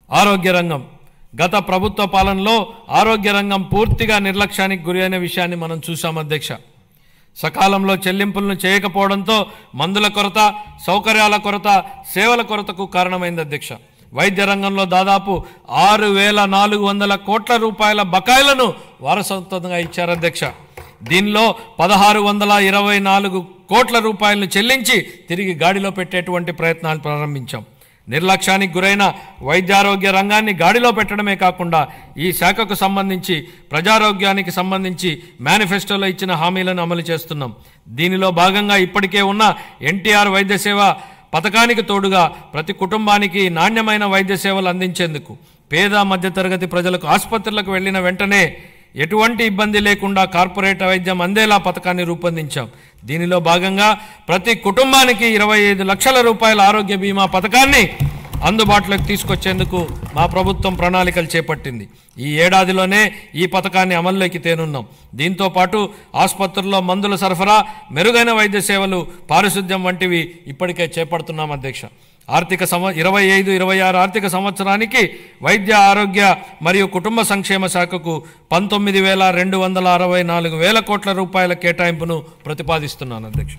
ఆరోగ్య రంగం గత ప్రభుత్వ పాలనలో ఆరోగ్య రంగం పూర్తిగా నిర్లక్ష్యానికి గురైన విషయాన్ని మనం చూసాం అధ్యక్ష. సకాలంలో చెల్లింపులను చేయకపోవడంతో మందుల కొరత, సౌకర్యాల కొరత, సేవల కొరతకు కారణమైంది అధ్యక్ష. వైద్య రంగంలో దాదాపు 6,400 కోట్ల రూపాయల బకాయిలను వారసత్వంగా ఇచ్చారు అధ్యక్ష. దీనిలో 1,624 కోట్ల రూపాయలను చెల్లించి తిరిగి గాడిలో పెట్టేటువంటి ప్రయత్నాలు ప్రారంభించాం. నిర్లక్ష్యానికి గురైన వైద్యారోగ్య రంగాన్ని గాడిలో పెట్టడమే కాకుండా ఈ శాఖకు సంబంధించి ప్రజారోగ్యానికి సంబంధించి మేనిఫెస్టోలో ఇచ్చిన హామీలను అమలు చేస్తున్నాం. దీనిలో భాగంగా ఇప్పటికే ఉన్న ఎన్టీఆర్ వైద్య సేవ పథకానికి తోడుగా ప్రతి కుటుంబానికి నాణ్యమైన వైద్య సేవలు అందించేందుకు పేద మధ్యతరగతి ప్రజలకు ఆసుపత్రులకు వెళ్లిన వెంటనే ఎటువంటి ఇబ్బంది లేకుండా కార్పొరేట్ వైద్యం అందేలా పథకాన్ని రూపొందించాం. దీనిలో భాగంగా ప్రతి కుటుంబానికి 25 లక్షల రూపాయల ఆరోగ్య బీమా పథకాన్ని అందుబాటులోకి తీసుకొచ్చేందుకు మా ప్రభుత్వం ప్రణాళికలు చేపట్టింది. ఈ ఏడాదిలోనే ఈ పథకాన్ని అమల్లోకి తేనున్నాం. దీంతో పాటు ఆసుపత్రుల్లో మందుల సరఫరా, మెరుగైన వైద్య సేవలు, పారిశుద్ధ్యం వంటివి ఇప్పటికే చేపడుతున్నాం అధ్యక్ష. 25-26 ఆర్థిక సంవత్సరానికి వైద్య ఆరోగ్య మరియు కుటుంబ సంక్షేమ శాఖకు 19,264 కోట్ల రూపాయల కేటాయింపును ప్రతిపాదిస్తున్నాను అధ్యక్ష.